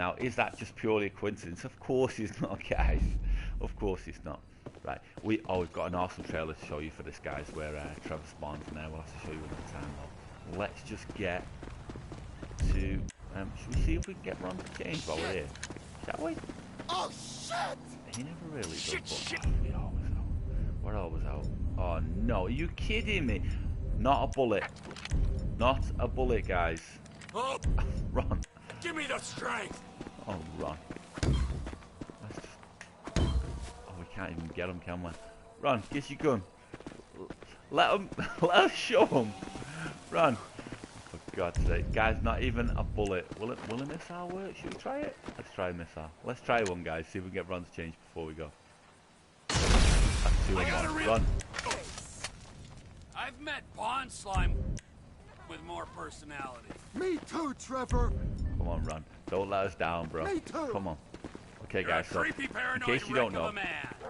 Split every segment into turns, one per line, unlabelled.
Now, is that just purely a coincidence? Of course it's not, guys. Of course it's not. Right, we've got an awesome trailer to show you for this, guys, where Trevor spawns in there. We'll have to show you another time, though. Let's just get to... should we see if we can get Ron to change while we're here? Shall we?
Oh, shit!
He never really does, but we're always out. We're always out. Oh, no. Are you kidding me? Not a bullet. Not a bullet, guys.
Oh.
Ron.
Give me the strength!
Oh, Ron. Let's just... Oh, we can't even get him, can we? Ron, get your gun. Let us show him. Ron. For God's sake. Guys, not even a bullet. Will a missile work? Should we try it? Let's try a missile. Let's try one, guys. See if we can get Ron to change before we go. That's 2 on 1. Run.
I've met pond slime with more personality.
Me too, Trevor.
Come on, Ron. Don't let us down, bro.
Me too.
Come on. Okay, guys, so in case you don't know,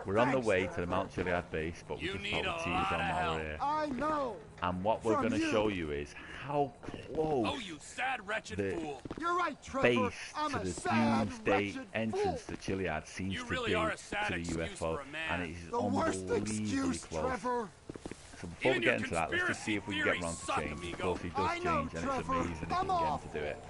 we're on the way to the Mount Chiliad base, but we just put the tease on while we're here.
I know.
And what we're going to show you is how close
you sad, wretched
the
fool.
You're right, Trevor.
base
I'm
to
a
the
sad,
doomsday
wretched
entrance
fool.
to Chiliad seems
You
to
really
be
are a sad
to the
excuse
UFO,
for a man.
and it is
The worst
unbelievably
excuse,
close.
Trevor.
So before
Even
we
your
get into that, let's just see if we can get Ron to
conspiracy
change.
theories
Of course, he does
I know,
change, and it's
Trevor.
amazing if you
I'm
can get him
off.
to do it.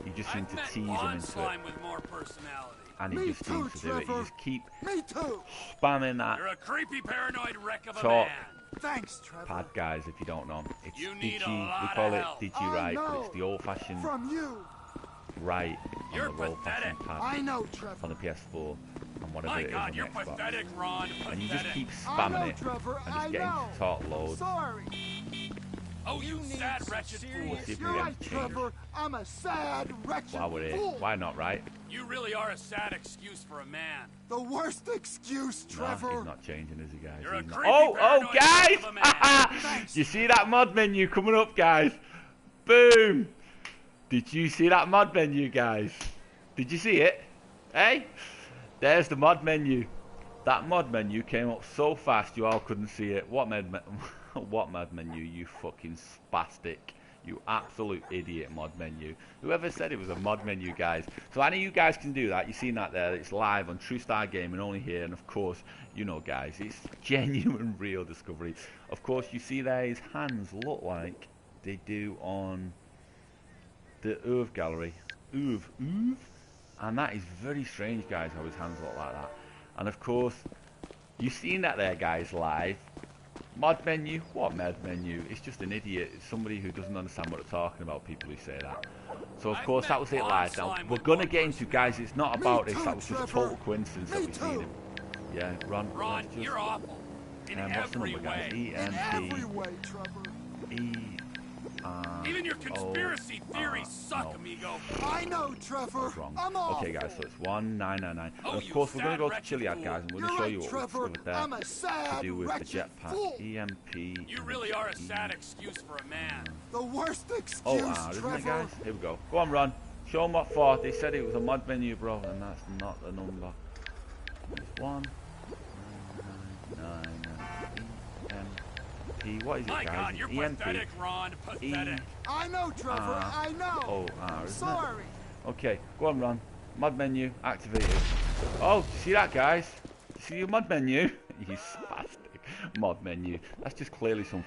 You just
I've
need to
met
tease him
pond
into it,
slime with more personality.
and he
Me
just
too,
seems to do it. You
Trevor.
just keep
Me too.
spamming that
You're a creepy, paranoid wreck of a
Talk.
man.
Thanks, Trevor.
pad, guys, if you don't know. It's
You need a
Digi,
lot
we call
of
it
help.
Digi
I
Right, but
know.
it's the old-fashioned
From you.
right
You're
on the old-fashioned
pathetic.
pad
I know,
on
Trevor.
the PS4 and whatever
My
it is
God,
on the
you're
Xbox.
pathetic, Ron.
And you just
Pathetic.
keep
I
spamming
know,
it
Trevor.
and
I
just getting
know.
to talk loads.
Sorry.
Oh, you sad, wretched
We'll
fool.
see if we
You're
get
right,
him to change.
Trevor. I'm a sad, wretched
While we're here,
fool.
why not, right?
You really are a sad excuse for a man.
The worst excuse,
No,
Trevor.
he's not changing, is he, guys?
You're a
He's not-
creepy,
Oh,
paranoid
guys!
son of a man.
You see that mod menu coming up, guys? Boom! Did you see that mod menu, guys? Did you see it? Hey? There's the mod menu. That mod menu came up so fast you all couldn't see it. What mod menu, you fucking spastic. You absolute idiot mod menu. Whoever said it was a mod menu, guys. So any of you guys can do that. You've seen that there. It's live on True Star Gaming only here. And of course, you know, guys, it's genuine, real Discovery. Of course, you see there his hands look like they do on the Oeuvre gallery. Oeuvre. And that is very strange, guys, how his hands look like that. And of course, you've seen that there, guys, live. Mod menu? What mod menu? It's just an idiot. It's somebody who doesn't understand what they're talking about, people who say that. So of course that was it live. Now we're gonna get into, guys, it's not about this, that was just a total coincidence that we've seen him. Yeah, Ron,
Ron, you're awful. In
what's the
every
number, guys?
way.
In every way, Trevor.
Even your conspiracy theories suck,
no.
amigo.
I know, Trevor.
Wrong.
I'm off.
Okay, guys, so it's 1999.
Oh,
And of
you
course, we're going to go to
sad,
Chiliad,
wretched
guys, and we're
You're
going to show
right,
you what
Trevor.
we've discovered there
I'm a sad,
to do with the
wretched
jetpack.
fool.
EMP.
You really are a sad excuse for a man.
The worst excuse,
Isn't
Trevor.
it, guys? Here we go. Go on, Ron. Show them what for. They said it was a mod menu, bro, and that's not the number. It's 1999 EMP. What is it,
My
guys?
God, you're
EMP.
pathetic, Ron. Pathetic.
I know, Trevor. I know.
isn't it?
Sorry.
Okay, go on, Ron. Mod menu activated. Oh, see that, guys? See your mod menu? You spastic. Mod menu. That's just clearly some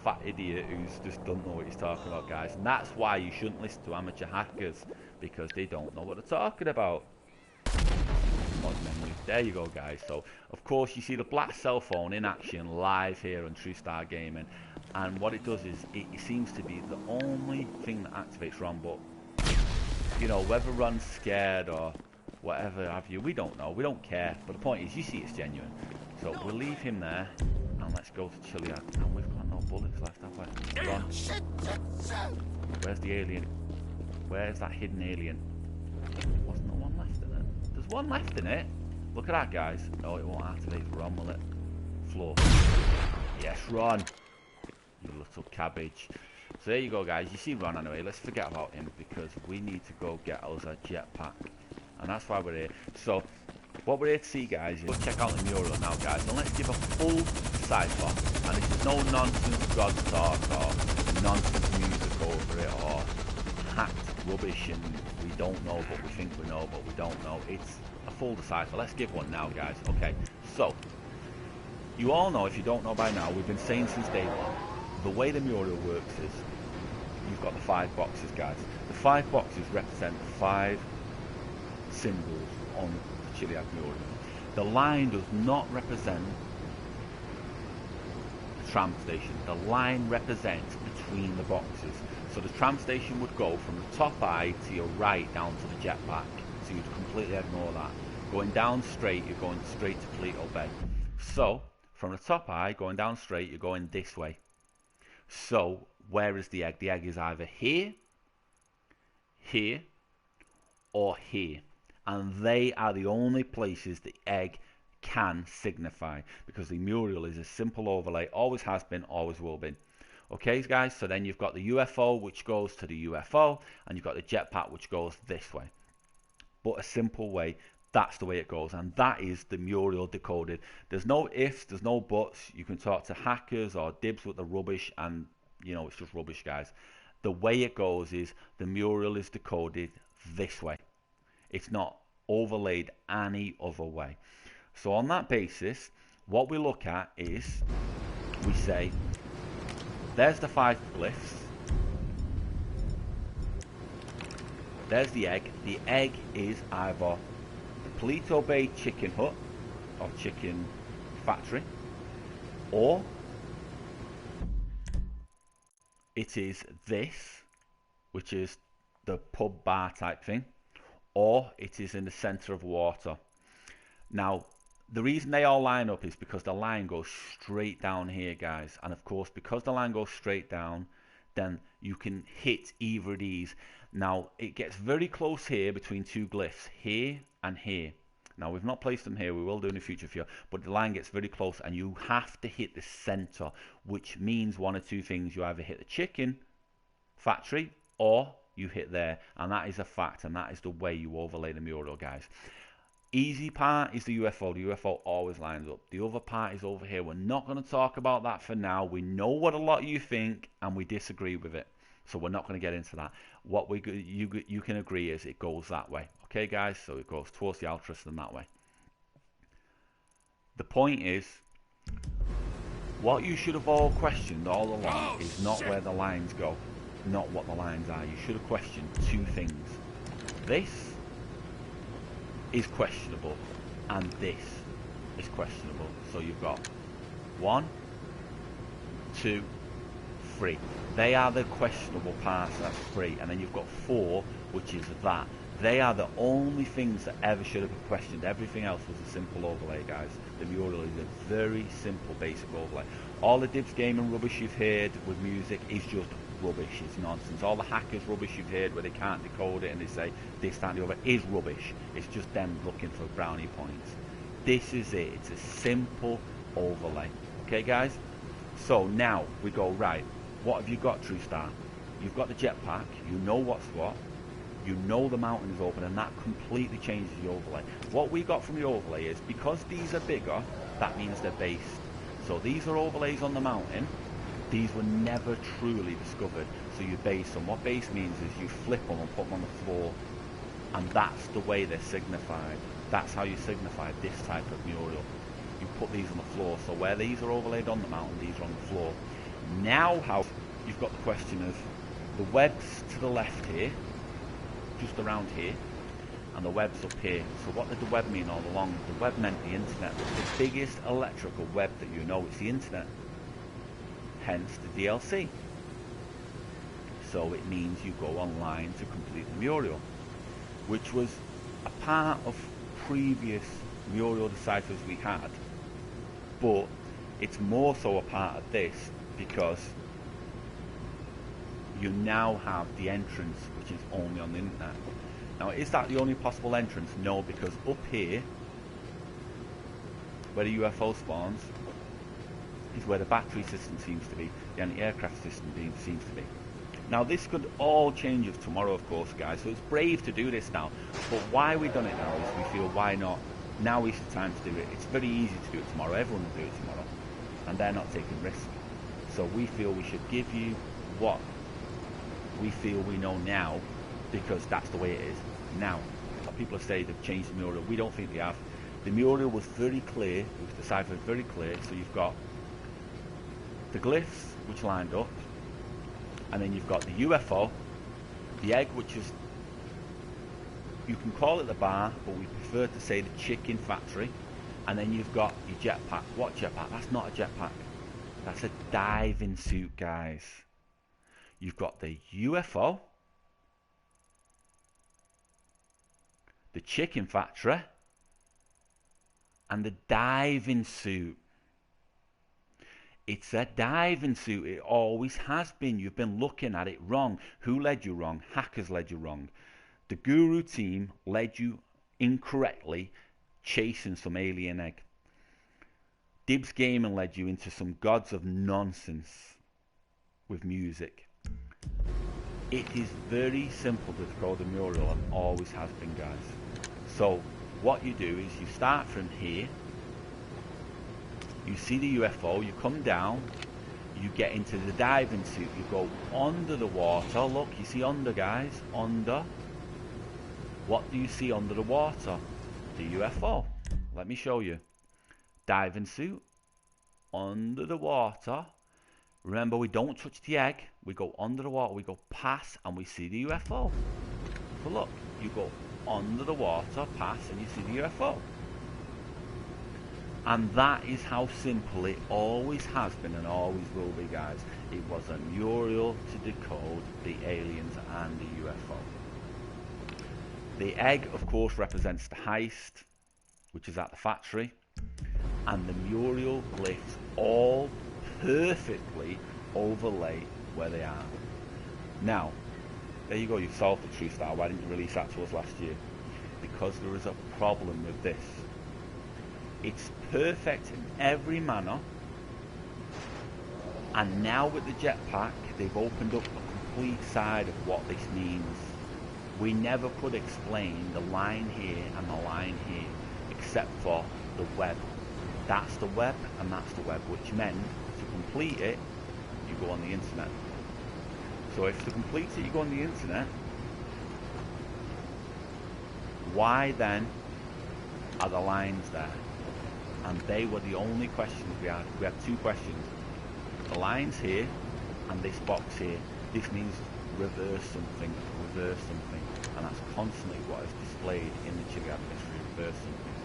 fat idiot who's just don't know what he's talking about, guys. And that's why you shouldn't listen to amateur hackers, because they don't know what they're talking about. Mod menu. There you go, guys. So, of course, you see the black cell phone in action live here on True Star Gaming. And what it does is, it seems to be the only thing that activates Ron, but you know, whether Ron's scared or whatever have you, we don't know, we don't care. But the point is, you see it's genuine. So we'll leave him there, and let's go to Chiliad. And we've got no bullets left, have we? Ron, where's the alien? Where's that hidden alien? Wasn't there one left in it? There's one left in it. Look at that, guys. No, it won't activate for Ron, will it? Floor. Yes, Ron. You little cabbage. So there you go, guys. You see Ron anyway. Let's forget about him because we need to go get us a jetpack, and that's why we're here. So what we're here to see, guys, is check out the mural now, guys, and let's give a full Decipher. And this is no nonsense God talk or nonsense music over it or hacked rubbish and we don't know, but we think we know, but we don't know. It's a full Decipher. Let's give one now, guys. Okay, so you all know, if you don't know by now, we've been saying since day one, the way the Mural works is you've got the 5 boxes, guys. The 5 boxes represent the 5 symbols on the Chiliad Mural. The line does not represent the tram station. The line represents between the boxes. So the tram station would go from the top eye to your right down to the Jetpack. So you'd completely ignore that. Going down straight, you're going straight to Pictogram Bay. So from the top eye, going down straight, you're going this way. So where is the egg? The egg is either here, here, or here. And they are the only places the egg can signify, because the Mural is a simple overlay, always has been, always will be. Okay, guys, so then you've got the UFO, which goes to the UFO, and you've got the Jetpack, which goes this way. But a simple way, that's the way it goes, and that is the Mural decoded. There's no ifs, there's no buts. You can talk to hackers or dibs with the rubbish, and you know, it's just rubbish, guys. The way it goes is the Mural is decoded this way. It's not overlaid any other way. So on that basis, what we look at is, we say, there's the 5 glyphs, there's the egg. The egg is either the Pictogram Bay chicken hut, or chicken factory, or it is this, which is the pub bar type thing, or it is in the center of water. Now, the reason they all line up is because the line goes straight down here, guys. And of course, because the line goes straight down, then you can hit either of these. Now, it gets very close here between 2 glyphs, here and here. Now, we've not placed them here. We will do in the future for you. But the line gets very close, and you have to hit the center, which means one of 2 things. You either hit the chicken factory, or you hit there. And that is a fact, and that is the way you overlay the Mural, guys. Easy part is the UFO. The UFO always lines up. The other part is over here. We're not going to talk about that for now. We know what a lot of you think, and we disagree with it. So we're not going to get into that. What you can agree is it goes that way. Okay, guys? So it goes towards the altruist and that way. The point is, what you should have all questioned all along is not where the lines go, not what the lines are. You should have questioned 2 things. This is questionable, and this is questionable. So you've got 1, 2, 3. They are the questionable parts. That's 3, and then you've got 4, which is that. They are the only things that ever should have been questioned. Everything else was a simple overlay, guys. The Mural is a very simple, basic overlay. All the dibs gaming rubbish you've heard with music is just rubbish. It's nonsense. All the hackers rubbish you've heard where they can't decode it and they say this, that, and the other is rubbish. It's just them looking for brownie points. This is it. It's a simple overlay. Okay, guys? So now we go, right, what have you got, True Star? You've got the Jetpack. You know what's what. You know the mountain is open, and that completely changes the overlay. What we got from the overlay is, because these are bigger, that means they're based. So these are overlays on the mountain. These were never truly discovered, so you base them. What base means is you flip them and put them on the floor, and that's the way they're signified. That's how you signify this type of Mural. You put these on the floor, so where these are overlaid on the mountain, these are on the floor. Now, how you've got the question of the webs to the left here, just around here, and the web's up here. So what did the web mean all along? The web meant the internet. The biggest electrical web that you know, it's the internet. Hence the DLC. So it means you go online to complete the Mural, which was a part of previous Mural Deciphers we had, but it's more so a part of this because you now have the entrance, which is only on the internet. Now, is that the only possible entrance? No, because up here, where the UFO spawns, is where the battery system seems to be, the anti-aircraft system seems to be. Now, this could all change of tomorrow, of course, guys, so it's brave to do this now. But why we've done it now is we feel, why not? Now is the time to do it. It's very easy to do it tomorrow. Everyone will do it tomorrow. And they're not taking risk. So we feel we should give you what we feel we know now, because that's the way it is. Now, people have said they've changed the mural. We don't think they have. The mural was very clear. It was deciphered very clear. So you've got the glyphs, which lined up, and then you've got the UFO, the egg, which is, you can call it the bar, but we prefer to say the chicken factory, and then you've got your jetpack. What jetpack? That's not a jetpack. That's a diving suit, guys. You've got the UFO, the chicken factory, and the diving suit. It's a diving suit. It always has been. You've been looking at it wrong. Who led you wrong? Hackers led you wrong. The Guru team led you incorrectly, chasing some alien egg. Dibs Gaming led you into some gods of nonsense with music. It is very simple to decode the mural, and always has been, guys. So what you do is you start from here. You see the UFO, you come down, you get into the diving suit, you go under the water. Look, you see under, guys, under. What do you see under the water? The UFO. Let me show you. Diving suit, under the water. Remember, we don't touch the egg. We go under the water, we go past, and we see the UFO. So look, you go under the water, past, and you see the UFO. And that is how simple it always has been and always will be, guys. It was a mural to decode the aliens and the UFO. The egg, of course, represents the heist, which is at the factory. And the mural glyphs all perfectly overlay where they are. Now, there you go, you've solved the True Star. Why didn't you release that to us last year? Because there is a problem with this. It's perfect in every manner, and now with the jetpack they've opened up a complete side of what this means. We never could explain the line here and the line here except for the web. That's the web and that's the web, which meant to complete it you go on the internet. So if to complete it you go on the internet, why then are the lines there? And they were the only questions we had. We had two questions. The lines here and this box here. This means reverse something, and that's constantly what is displayed in the Chiliad mystery, reverse something.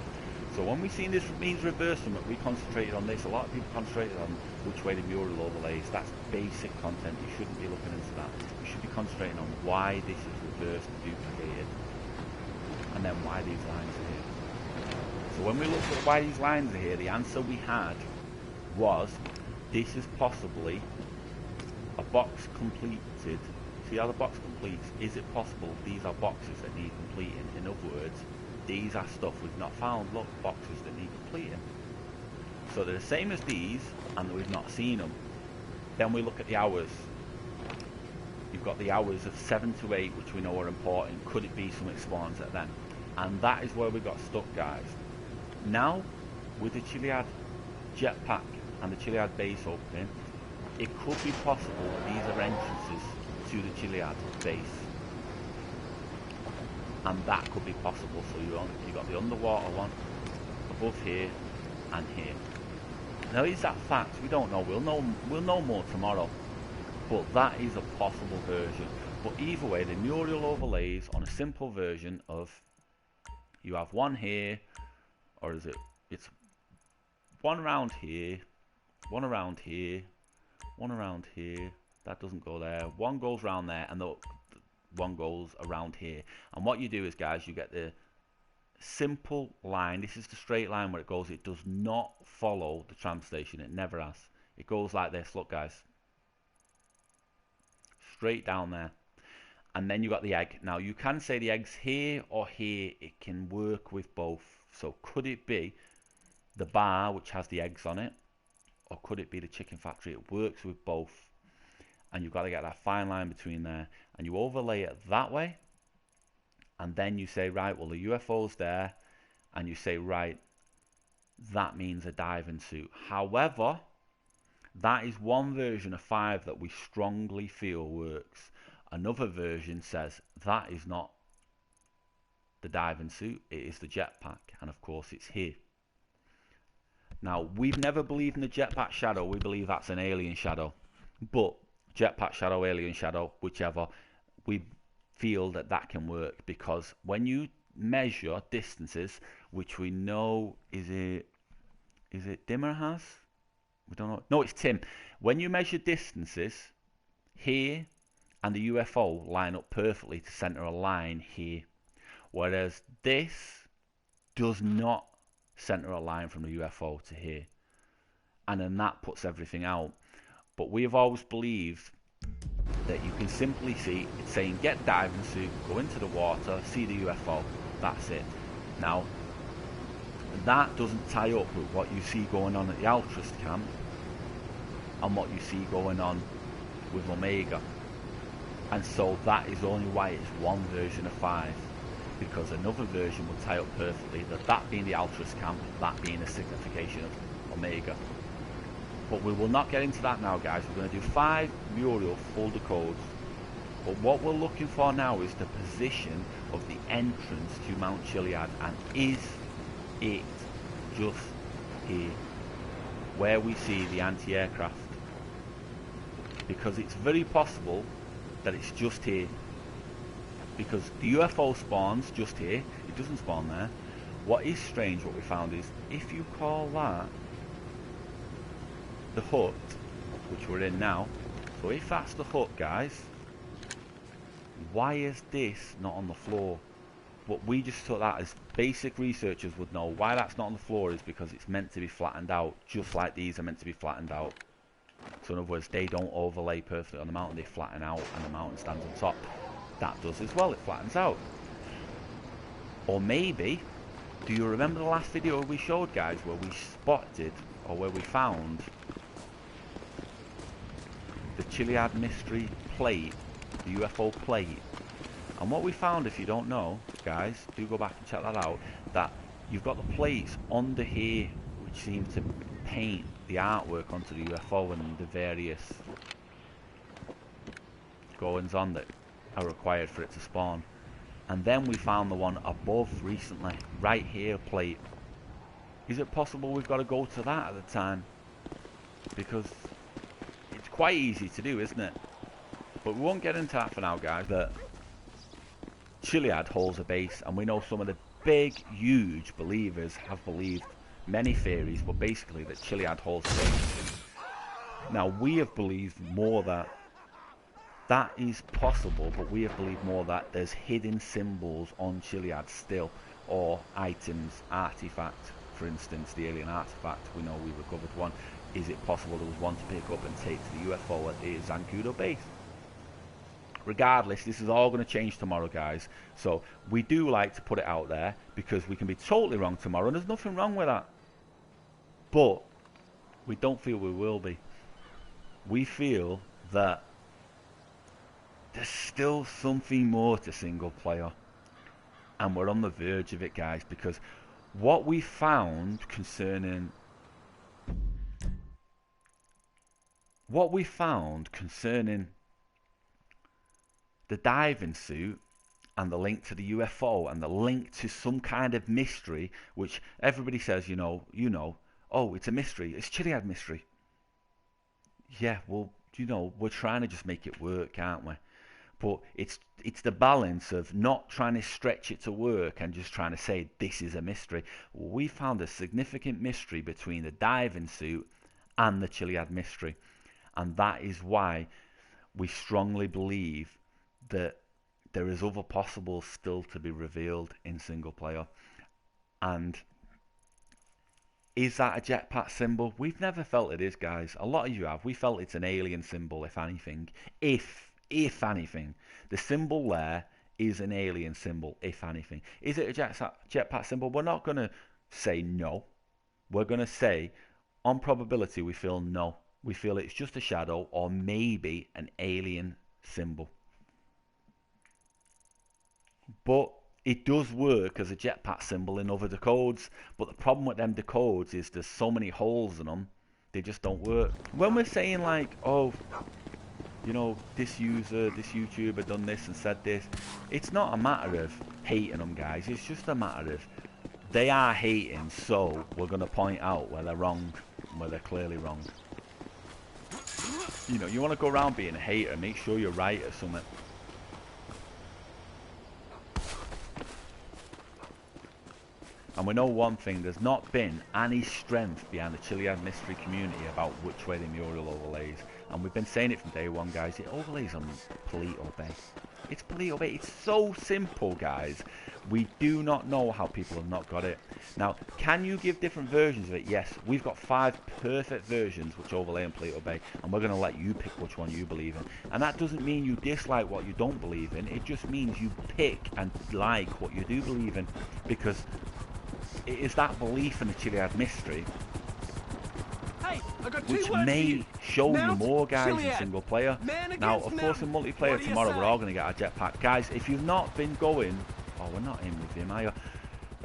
So when we seen this means reverse something, we concentrated on this. A lot of people concentrated on which way the mural overlays. That's basic content. You shouldn't be looking into that. You should be concentrating on why this is reversed and duplicated, and then why these lines are here. So when we looked at why these lines are here, the answer we had was this is possibly a box completed. See how the box completes? Is it possible these are boxes that need completing? In other words, these are stuff we've not found. Look, boxes that need completing. So they're the same as these, and we've not seen them. Then we look at the hours. You've got the hours of 7 to 8, which we know are important. Could it be something spawns at them? And that is where we got stuck, guys. Now, with the Chiliad jetpack and the Chiliad base opening, it could be possible that these are entrances to the Chiliad base. And that could be possible. So you got the underwater one, above here, and here. Now, is that fact? We don't know. We'll know more tomorrow. But that is a possible version. But either way, the mural overlays on a simple version of, you have one here, or is it? It's one around here, one around here, one around here. That doesn't go there. One goes around there, and the one goes around here. And what you do is, guys, you get the simple line. This is the straight line where it goes. It does not follow the tram station. It never has. It goes like this. Look, guys. Straight down there. And then you got the egg. Now, you can say the egg's here or here. It can work with both. So could it be the bar which has the eggs on it, or could it be the chicken factory? It works with both, and you've got to get that fine line between there, and you overlay it that way, and then you say, right, well, the UFO's there, and you say, right, that means a diving suit. However, that is one version of 5 that we strongly feel works. Another version says that is not the diving suit, it is the jetpack, and of course it's here. Now, we've never believed in the jetpack shadow, we believe that's an alien shadow. But jetpack shadow, alien shadow, whichever, we feel that that can work, because when you measure distances, which we know, is it Dimmer has? We don't know. No, it's Tim. When you measure distances, here and the UFO line up perfectly to center a line here. Whereas this does not center a line from the UFO to here. And then that puts everything out. But we have always believed that you can simply see, it's saying get diving suit, go into the water, see the UFO, that's it. Now, that doesn't tie up with what you see going on at the Altruist camp and what you see going on with Omega. And so that is only why it's one version of 5. Because another version would tie up perfectly, that being the Altruist camp, that being a signification of Omega. But we will not get into that now, guys. We're going to do 5 Mural full decodes. But what we're looking for now is the position of the entrance to Mount Chiliad. And is it just here, where we see the anti-aircraft? Because it's very possible that it's just here. Because the UFO spawns just here, it doesn't spawn there. What is strange, what we found is, if you call that the hut, which we're in now, so if that's the hut, guys, why is this not on the floor? But we just took that as basic researchers would know. Why that's not on the floor is because it's meant to be flattened out, just like these are meant to be flattened out. So in other words, they don't overlay perfectly on the mountain, they flatten out and the mountain stands on top. That does as well, it flattens out. Or maybe, do you remember the last video we showed, guys, where we spotted, or where we found the Chiliad mystery plate, the UFO plate? And what we found, if you don't know, guys, do go back and check that out, that you've got the plates under here which seem to paint the artwork onto the UFO and the various goings on that are required for it to spawn. And then we found the one above recently, right here, plate. Is it possible we've got to go to that at the time? Because it's quite easy to do, isn't it? But we won't get into that for now, guys. That Chiliad holds a base, and we know some of the big, huge believers have believed many theories, but basically that Chiliad holds a base. Now, we have believed more that that is possible, but we have believed more that there's hidden symbols on Chiliad still, or items, artifact, for instance, the alien artifact, we know we recovered one. Is it possible there was one to pick up and take to the UFO at the Zancudo base? Regardless, this is all going to change tomorrow, guys. So we do like to put it out there, because we can be totally wrong tomorrow, and there's nothing wrong with that. But we don't feel we will be. We feel that there's still something more to single player, and we're on the verge of it, guys, because what we found concerning the diving suit and the link to the UFO and the link to some kind of mystery, which everybody says, you know, oh, it's a mystery, it's Chiliad mystery. Yeah, well, you know, we're trying to just make it work, aren't we? But it's the balance of not trying to stretch it to work and just trying to say this is a mystery. We found a significant mystery between the diving suit and the Chiliad mystery, and that is why we strongly believe that there is other possibles still to be revealed in single player. And is that a jetpack symbol? We've never felt it is, guys. A lot of you have. We felt it's an alien symbol, if anything. If anything, the symbol there is an alien symbol, if anything. Is it a jetpack symbol? We're not going to say no. We're going to say, on probability, we feel no. We feel it's just a shadow or maybe an alien symbol. But it does work as a jetpack symbol in other decodes. But the problem with them decodes is there's so many holes in them, they just don't work. When we're saying like, oh, you know, this user, this YouTuber done this and said this. It's not a matter of hating them, guys. It's just a matter of they are hating, so we're going to point out where they're wrong, where they're clearly wrong. You know, you want to go around being a hater, make sure you're right at something. And we know one thing, there's not been any strength behind the Chiliad mystery community about which way the mural overlays. And we've been saying it from day one, guys, it overlays on Paleto Bay. It's Paleto Bay, it's so simple, guys. We do not know how people have not got it. Now, can you give different versions of it? Yes, we've got 5 perfect versions which overlay on Paleto Bay, and we're going to let you pick which one you believe in. And that doesn't mean you dislike what you don't believe in, it just means you pick and like what you do believe in, because it is that belief in the Chiliad mystery
Hey, I got
which
two words
may
for you.
show you
Mount
more guys in
Chiliad.
single player.
Man
Now,
against
of course, in
mountain.
multiplayer
What do you
tomorrow,
say?
we're all going to get our jetpack. Guys, if you've not been going... Oh, we're not in with him, are you?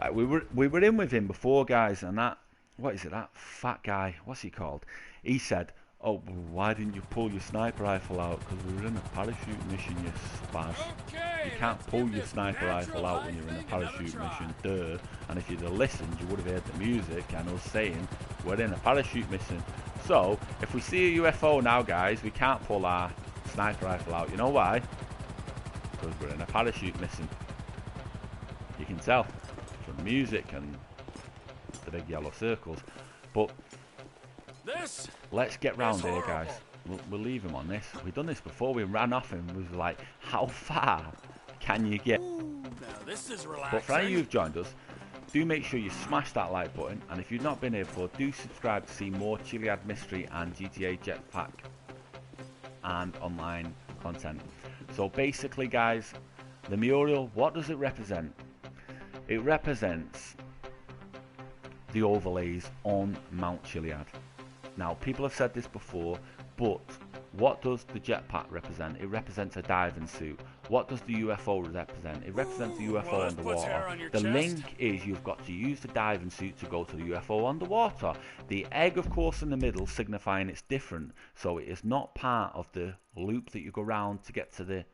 Right, we were in with him before, guys, and that... What is it, that fat guy? What's he called? He said, oh, why didn't you pull your sniper rifle out? Because we were in a parachute mission, you spaz.
Okay,
You can't
let's
pull
give
your
this
sniper rifle out when you're in a
naturalized thing
parachute
another
mission, duh. And if you'd have listened, you would have heard the music and us saying, we're in a parachute mission. So, if we see a UFO now, guys, we can't pull our sniper rifle out. You know why? Because we're in a parachute mission. You can tell from the music and the big yellow circles. But
This
let's get round
is
here,
horrible.
guys. We'll leave him on this. We've done this before. We ran off and we was like, how far can you get?
Now this is relaxing.
But for any of you who've joined us, do make sure you smash that like button. And if you've not been here before, do subscribe to see more Chiliad Mystery and GTA Jetpack and online content. So basically, guys, the mural, what does it represent? It represents the overlays on Mount Chiliad. Now, people have said this before, but what does the jetpack represent? It represents a diving suit. What does the UFO represent? It represents the UFO
Well, that puts hair
underwater.
on your
The
chest.
link is you've got to use the diving suit to go to the UFO underwater. The egg, of course, in the middle, signifying it's different. So it is not part of the loop that you go round to get to the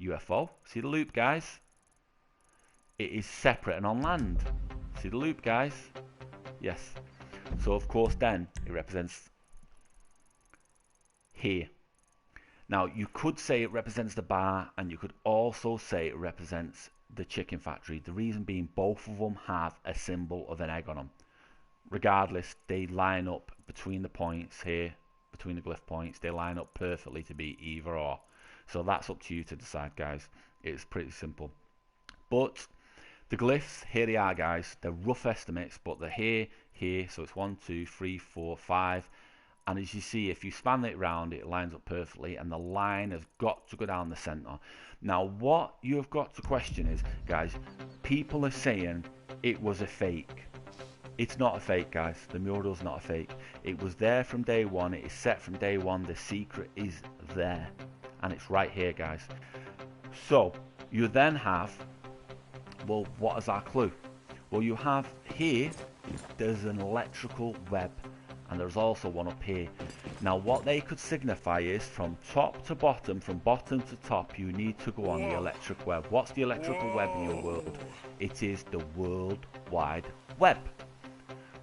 UFO. See the loop, guys? It is separate and on land. See the loop, guys? Yes. So, of course, then it represents here. Now, you could say it represents the bar, and you could also say it represents the chicken factory. The reason being, both of them have a symbol of an egg on them. Regardless, they line up between the points here, between the glyph points. They line up perfectly to be either or. So that's up to you to decide, guys. It's pretty simple. But the glyphs, here they are, guys. They're rough estimates, but they're here, here. So it's 1, 2, 3, 4, 5. And as you see, if you span it round, it lines up perfectly, and the line has got to go down the centre. Now, what you've got to question is, guys, people are saying it was a fake. It's not a fake, guys. The mural's not a fake. It was there from day one. It is set from day one. The secret is there. And it's right here, guys. So, you then have, well, what is our clue? Well, you have here, there's an electrical web. And there's also one up here. Now, what they could signify is from top to bottom, from bottom to top, you need to go on the electric web. What's the electrical web in your world? It is the World Wide Web.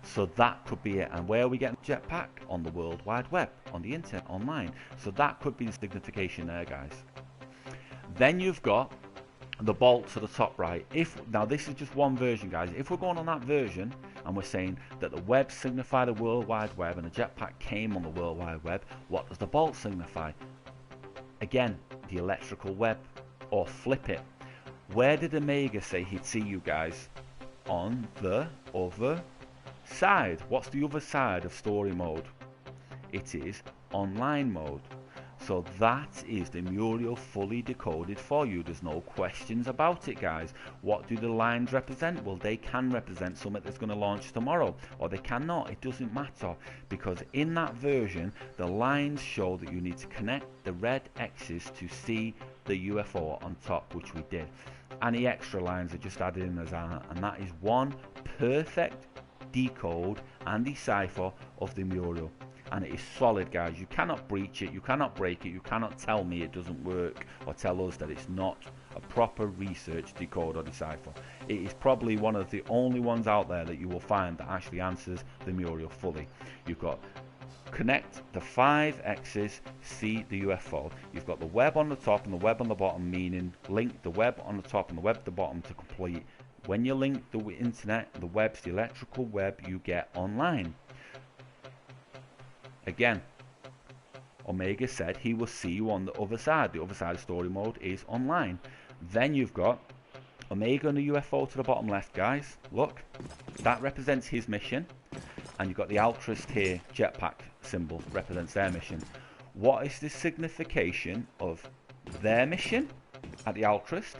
So that could be it. And where are we getting Jetpack? On the World Wide Web, on the internet, online. So that could be the signification there, guys. Then you've got the bolt to the top right. Now this is just one version, guys. If we're going on that version and we're saying that the web signify the World Wide Web and the jetpack came on the World Wide Web, what does the bolt signify? Again, the electrical web. Or flip it. Where did Omega say he'd see you guys? On the other side. What's the other side of story mode? It is online mode. So that is the mural fully decoded for you. There's no questions about it, guys. What do the lines represent? Well, they can represent something that's going to launch tomorrow, or they cannot. It doesn't matter, because in that version, the lines show that you need to connect the red X's to see the UFO on top, which we did. Any extra lines are just added in as art, and that is one perfect decode and decipher of the mural. and it is solid, guys. You cannot breach it, you cannot break it, you cannot tell me it doesn't work or tell us that it's not a proper research decode or decipher. It is probably one of the only ones out there that you will find that actually answers the Mural fully. You've got connect the 5 X's, see the UFO. You've got the web on the top and the web on the bottom, meaning link the web on the top and the web at the bottom to complete. When you link the internet, the web's the electrical web you get online. Again, Omega said he will see you on the other side. The other side of story mode is online. Then you've got Omega and the UFO to the bottom left, guys. Look, that represents his mission. And you've got the altruist here, Jetpack symbol, represents their mission. What is the signification of their mission at the altruist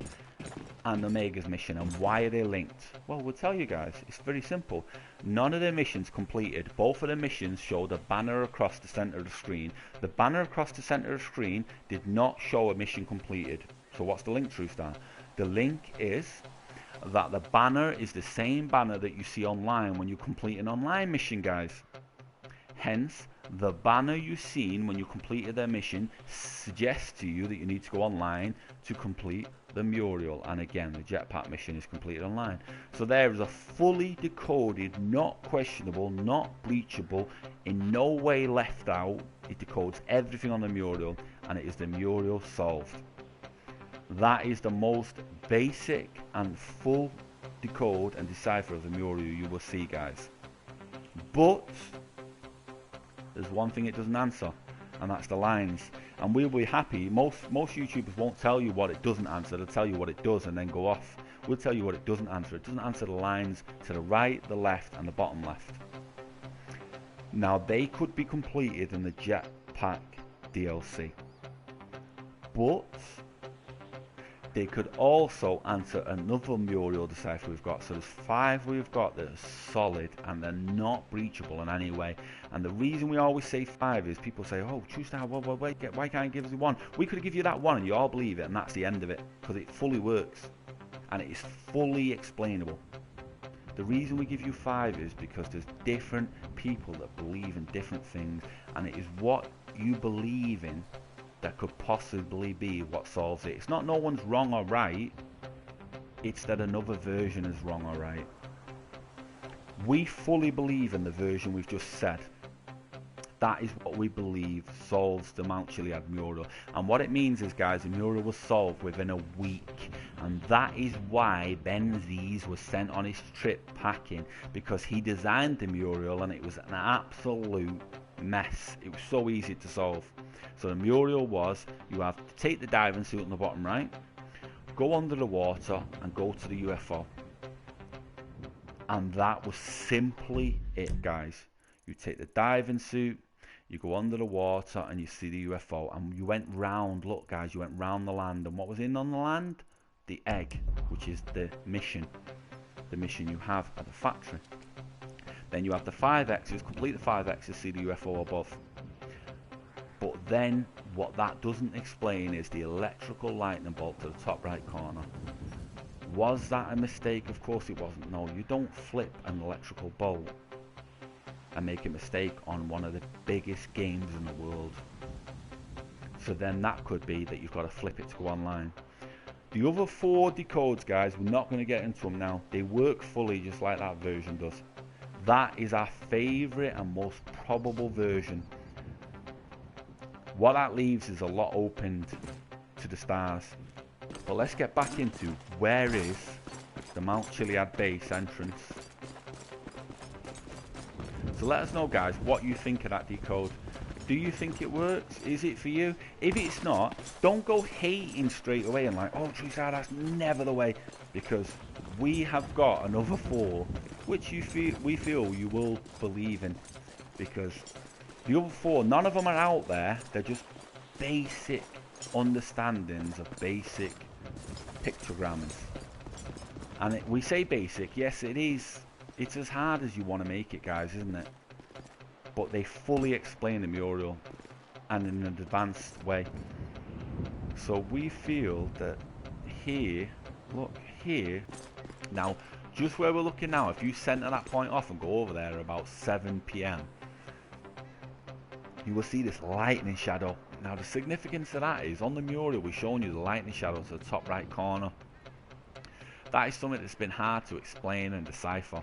and Omega's mission, and why are they linked? Well, we'll tell you guys. It's very simple. None of their missions completed. Both of their missions showed a banner across the center of the screen. The banner across the center of the screen did not show a mission completed. So what's the link, True Star? The link is that the banner is the same banner that you see online when you complete an online mission, guys. Hence, the banner you've seen when you completed their mission suggests to you that you need to go online to complete the Mural. And again, the Jetpack mission is completed online. So there is a fully decoded, not questionable, not breachable, in no way left out. It decodes everything on the Mural, and it is the Mural solved. That is the most basic and full decode and decipher of the Mural you will see, guys. But there's one thing it doesn't answer, and that's the lines. And we'll be happy. Most YouTubers won't tell you what it doesn't answer. They'll tell you what it does and then go off. We'll tell you what it doesn't answer. It doesn't answer the lines to the right, the left, and the bottom left. Now, they could be completed in the Jetpack DLC, but they could also answer another Mural decipher we've got. So there's 5 we've got that are solid and they're not breachable in any way. And the reason we always say 5 is people say, oh, True Star, why can't you give us 1? We could give you that 1 and you all believe it, and that's the end of it, because it fully works and it is fully explainable. The reason we give you 5 is because there's different people that believe in different things, and it is what you believe in that could possibly be what solves it. It's not no one's wrong or right, it's that another version is wrong or right. We fully believe in the version we've just said. That is what we believe solves the Mount Chiliad Mural. And what it means is, guys, the Mural was solved within a week. And that is why Ben Z's was sent on his trip packing, because he designed the Mural and it was an absolute mess. It was so easy to solve. So the Mural was, you have to take the diving suit on the bottom right, go under the water and go to the UFO. And that was simply it, guys. You take the diving suit, you go under the water and you see the UFO, and you went round, look guys, you went round the land, and what was in on the land? The egg, which is the mission you have at the factory. Then you have the 5 X's, complete the 5 X's, see the UFO above. But then what that doesn't explain is the electrical lightning bolt to the top right corner. Was that a mistake? Of course it wasn't. No, you don't flip an electrical bolt and make a mistake on one of the biggest games in the world. So then that could be that you've got to flip it to go online. The other 4 decodes, guys, we're not going to get into them now. They work fully just like that version does. That is our favourite and most probable version. What that leaves is a lot opened to the stars. But let's get back into where is the Mount Chiliad base entrance. So let us know, guys, what you think of that decode. Do you think it works? Is it for you? If it's not, don't go hating straight away and like, oh, True Star, that's never the way. Because we have got another 4, which we feel you will believe in. Because the other 4, none of them are out there. They're just basic understandings of basic pictograms. And we say basic, yes it is. It's as hard as you want to make it, guys, isn't it? But they fully explain the Mural, and in an advanced way. So we feel that here, look here, now just where we're looking now, if you center that point off and go over there about 7 PM, you will see this lightning shadow. Now the significance of that is on the mural we're showing you the lightning shadow to the top right corner. That is something that's been hard to explain and decipher.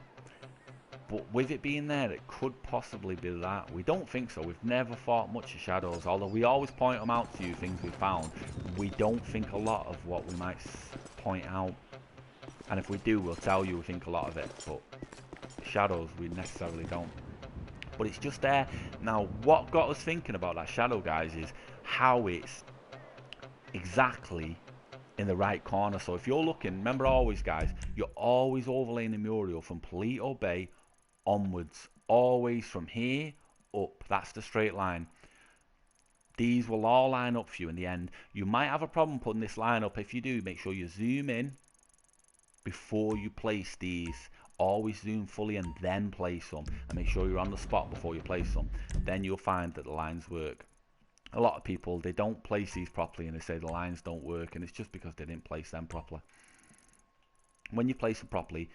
But with it being there, it could possibly be that. We don't think so. We've never thought much of shadows, although we always point them out to you, things we found. We don't think a lot of what we might point out. And if we do, we'll tell you we think a lot of it. But shadows, we necessarily don't. But it's just there. Now, what got us thinking about that shadow, guys, is how it's exactly in the right corner. So if you're looking, remember always, guys, you're always overlaying the mural from Paleto Bay onwards, always from here up. That's the straight line. These will all line up for you in the end. You might have a problem putting this line up. If you do, make sure you zoom in before you place these. Always zoom fully and then place them, and make sure you're on the spot before you place them. Then you'll find that the lines work. A lot of people, they don't place these properly and they say the lines don't work, and it's just because they didn't place them properly. When you place them properly,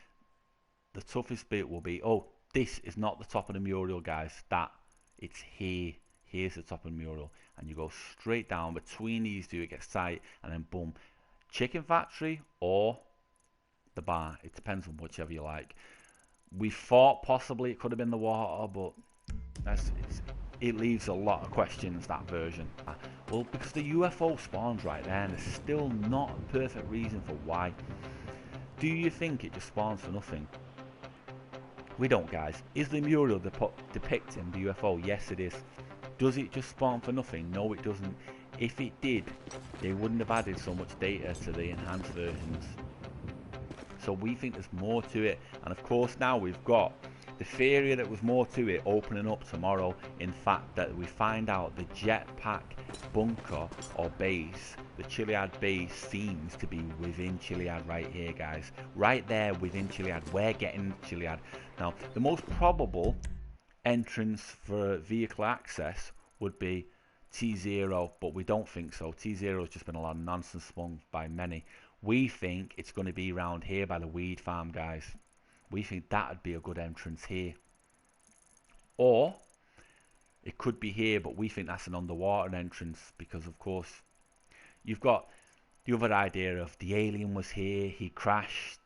the toughest bit will be, oh, this is not the top of the mural, guys. It's here. Here's the top of the mural, and you go straight down between these two. It gets tight, and then boom, chicken factory or the bar. It depends on whichever you like. We thought possibly it could have been the water, but it leaves a lot of questions, that version. Well, because the UFO spawns right there, and there's still not a perfect reason for why. Do you think it just spawns for nothing? We don't, guys. Is the mural depicting the UFO? Yes, it is. Does it just spawn for nothing? No, it doesn't. If it did, they wouldn't have added so much data to the enhanced versions. So we think there's more to it, and of course now we've got the theory that was more to it opening up tomorrow. In fact, that we find out the Jetpack bunker or base, the Chiliad base, seems to be within Chiliad right here, guys. Right there within Chiliad. We're getting Chiliad. Now, the most probable entrance for vehicle access would be T0, but we don't think so. T0 has just been a lot of nonsense spun by many. We think it's going to be around here by the weed farm, guys. We think that would be a good entrance here. Or it could be here, but we think that's an underwater entrance because, of course, you've got the other idea of the alien was here, he crashed,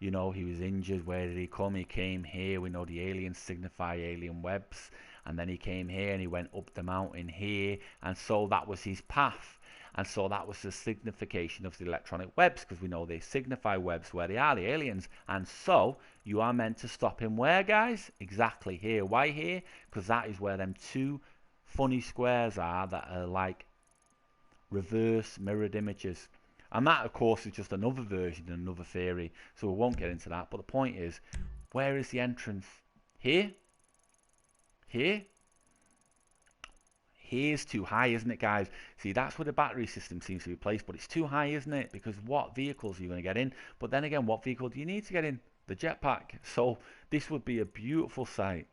you know, he was injured. Where did he come? He came here. We know the aliens signify alien webs. And then he came here and he went up the mountain here. And so that was his path. And so that was the signification of the electronic webs, because we know they signify webs where they are, the aliens. And so you are meant to stop him where, guys? Exactly here. Why here? Because that is where them two funny squares are that are like reverse mirrored images. And that, of course, is just another version, another theory. So we won't get into that. But the point is, where is the entrance? Here? Here? Here's too high, isn't it, guys? See, that's where the battery system seems to be placed, but it's too high, isn't it? Because what vehicles are you going to get in? But then again, what vehicle do you need to get in? The jetpack. So this would be a beautiful sight.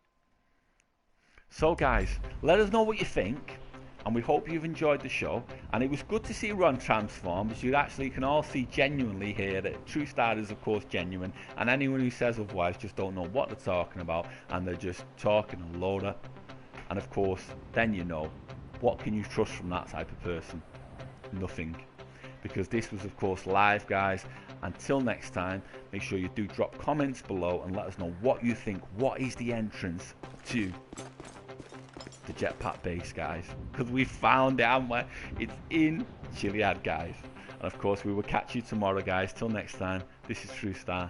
So, guys, let us know what you think, and we hope you've enjoyed the show. And it was good to see Ron transform, because you can all see genuinely here that True Star is, of course, genuine, and anyone who says otherwise just don't know what they're talking about, and they're just talking a load of. And of course, then you know, what can you trust from that type of person? Nothing. Because this was, of course, live, guys. Until next time, make sure you do drop comments below and let us know what you think. What is the entrance to the jetpack base, guys? Because we found it, haven't we? It's in Chiliad, guys. And of course, we will catch you tomorrow, guys. Till next time, this is True Star.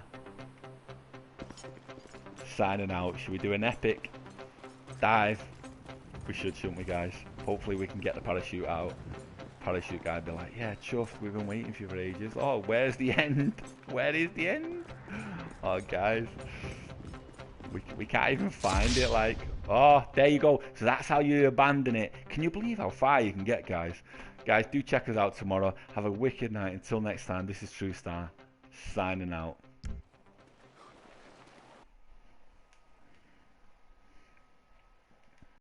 Signing out. Should we do an epic dive? We should, shouldn't we, guys? Hopefully we can get the parachute out. Parachute guy be like, yeah, chuffed, we've been waiting for you for ages. Oh, where's the end? Where is the end? Oh, guys. We can't even find it, like. Oh, there you go. So that's how you abandon it. Can you believe how far you can get, guys? Guys, do check us out tomorrow. Have a wicked night. Until next time, this is True Star, signing out.